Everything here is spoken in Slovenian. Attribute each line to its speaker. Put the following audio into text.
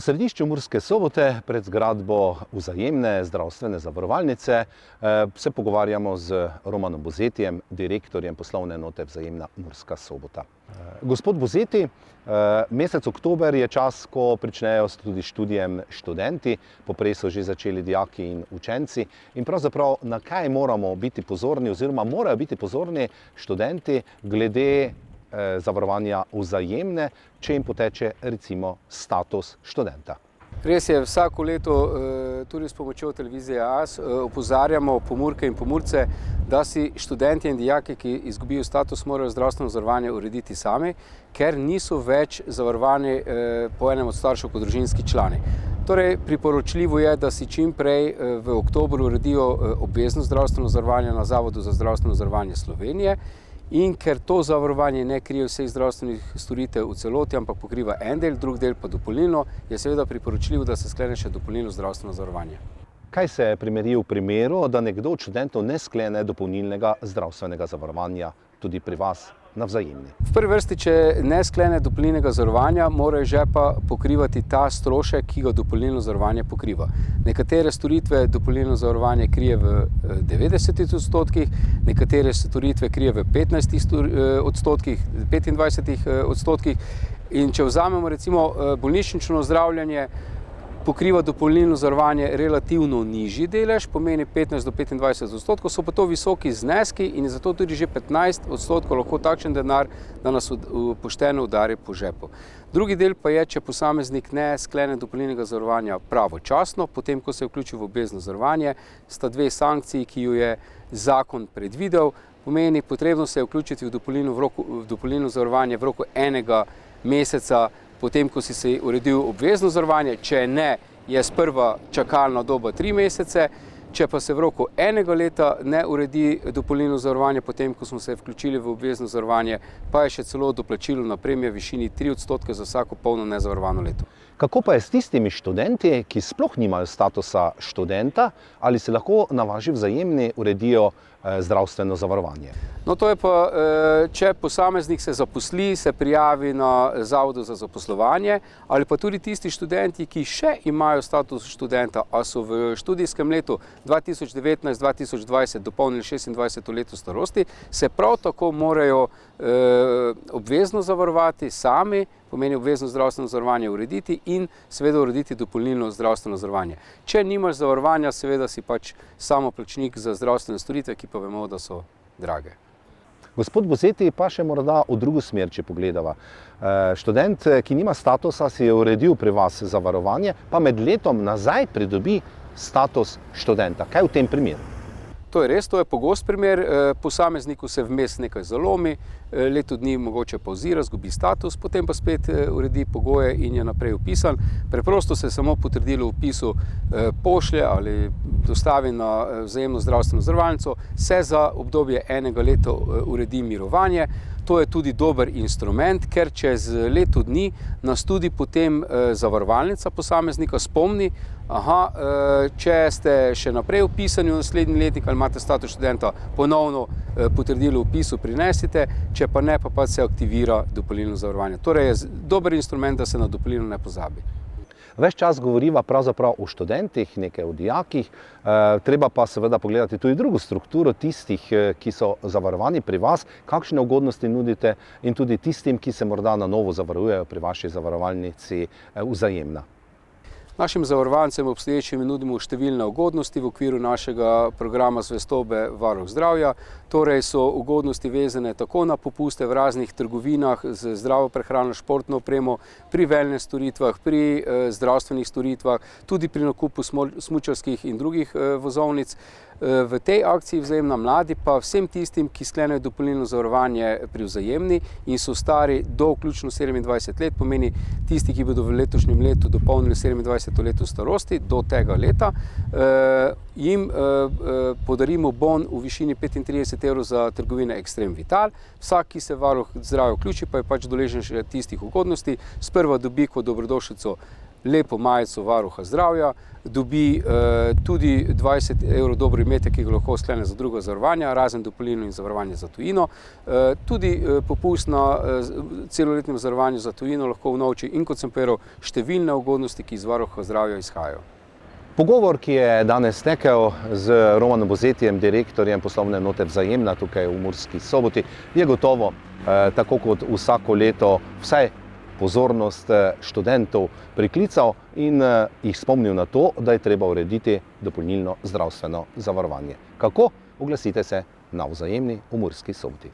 Speaker 1: središču Murske Sobote, pred zgradbo Vzajemne zdravstvene zavarovalnice, se pogovarjamo z Romanom Buzetijem, direktorjem poslovne enote Vzajemna Murska Sobota. Gospod Buzeti, mesec oktober je čas, ko pričnejo tudi študijem študenti, poprej so že začeli dijaki in učenci. In pravzaprav, na kaj moramo biti pozorni oziroma morajo biti pozorni študenti glede zavarovanja Vzajemne, če jim poteče recimo status študenta.
Speaker 2: Res je, vsako leto tudi s pomočjo televizije AS opozarjamo Pomurke in Pomurce, da si študenti in dijaki, ki izgubijo status, morajo zdravstveno zavarovanje urediti sami, ker niso več zavarovani po enem od staršev kot družinski člani. Torej, priporočljivo je, da si čim prej v oktobru uredijo obvezno zdravstveno zavarovanje na Zavodu za zdravstveno zavarovanje Slovenije. In ker to zavarovanje ne krije vseh zdravstvenih storitev v celoti, ampak pokriva en del, drug del pa dopolnilno, je seveda priporočljivo, da se sklene še dopolnilno zdravstveno zavarovanje.
Speaker 1: Kaj se primeri v primeru, da nekdo od študentov ne sklene dopolnilnega zdravstvenega zavarovanja tudi pri vas na Vzajemni?
Speaker 2: V prvi vrsti, če ne sklene dopolnilnega zavarovanja, morajo že pa pokrivati ta strošek, ki ga dopolnilno zavarovanje pokriva. Nekatere storitve dopolnilno zavarovanje krije v 90%, nekatere storitve krije v 15%, 25%. In če vzamemo recimo bolnišnično zdravljenje, pokriva dopolnilno zavarovanje relativno nižji delež, pomeni 15 do 25%, so pa to visoki zneski in je zato tudi že 15% lahko takšen denar, da nas pošteno udari po žepu. Drugi del pa je, če posameznik ne sklene dopolnilnega zavarovanja pravočasno, potem ko se je vključil v obvezno zavarovanje, sta dve sankciji, ki ju je zakon predvidel, pomeni potrebno se je vključiti v dopolnilno zavarovanje v roku enega meseca, potem, ko si se uredil obvezno zavarovanje, če ne, je sprva čakalna doba 3 mesece, če pa se v roku enega leta ne uredi dopolnilno zavarovanje, potem, ko smo se vključili v obvezno zavarovanje, pa je še celo doplačilo na premijo v višini 3% za vsako polno nezavarovano leto.
Speaker 1: Kako pa je s tistimi študenti, ki sploh nimajo statusa študenta, ali se lahko na vaši Vzajemni uredijo zdravstveno zavarovanje?
Speaker 2: No, to je pa, če posameznik se zaposli, se prijavi na Zavodu za zaposlovanje, ali pa tudi tisti študenti, ki še imajo status študenta, a so v študijskem letu 2019-2020 dopolnili 26. leto starosti, se prav tako morajo obvezno zavarovati sami, pomeni obvezno zdravstveno zavarovanje urediti in seveda urediti dopolnilno zdravstveno zavarovanje. Če nimaš zavarovanja, seveda si pač samoplačnik za zdravstvene storitve, ki pa vemo, da so drage.
Speaker 1: Gospod Buzeti, pa še morda v drugo smer, če pogledava. Študent, ki nima statusa, si je uredil pri vas zavarovanje, pa med letom nazaj pridobi status študenta. Kaj v tem primeru?
Speaker 2: To je res, to je pogost primer, posamezniku se vmes nekaj zalomi, leto dni mogoče pavzira, zgubi status, potem pa spet uredi pogoje in je naprej vpisan. Preprosto se samo potrdilo v vpisu pošlje ali dostavi na Vzajemno zdravstveno zavarovalnico, se za obdobje enega leta uredi mirovanje. To je tudi dober instrument, ker čez leto dni nas tudi potem zavarovalnica posameznika spomni, če ste še naprej vpisani v naslednji letnik ali imate status študenta, ponovno potrdilo v vpisu prinesite, če pa ne, pa se aktivira dopolnilno zavarovanje. Torej je dober instrument, da se na dopolnilno ne pozabi.
Speaker 1: Ves čas govoriva pravzaprav o študentih, nekaj o dijakih, treba pa seveda pogledati tudi drugo strukturo tistih, ki so zavarovani pri vas, kakšne ugodnosti nudite in tudi tistim, ki se morda na novo zavarujejo pri vaši zavarovalnici Vzajemna.
Speaker 2: Našim zavarovancem obstoječim nudimo številne ugodnosti v okviru našega programa zvestobe Varuh zdravja. Torej so ugodnosti vezane tako na popuste v raznih trgovinah z zdravo prehrano, športno opremo, pri wellness storitvah, pri zdravstvenih storitvah, tudi pri nakupu smučarskih in drugih vozovnic. V tej akciji Vzajemna mladi pa vsem tistim, ki sklenejo dopolnilno zavarovanje pri Vzajemni in so stari do vključno 27 let, pomeni tisti, ki bodo v letošnjem letu dopolnili 27. leto starosti, do tega leta, jim podarimo bon v višini 35 € za trgovine Extreme Vital. Vsak, ki se Varuh zdravja vključi, pa je pač deležen še tistih ugodnosti. Sprva dobi kot dobrodošlico lepo majico varuha zdravja, dobi tudi 20 evrov dober imetek, ki ga lahko sklene za druga zavarovanja, razen dopolnilno in zavarovanje za tujino. Tudi popust na celoletnem zavarovanju za tujino lahko unovči in, kot sem povedal, številne ugodnosti, ki iz varuha zdravja izhajajo.
Speaker 1: Pogovor, ki je danes tekel z Romanom Bozetjem, direktorjem poslovne enote Vzajemna tukaj v Murski Soboti, je gotovo, tako kot vsako leto, vsaj pozornost študentov priklical in jih spomnil na to, da je treba urediti dopolnilno zdravstveno zavarovanje. Kako? Oglasite se na Vzajemni v Murski Soboti.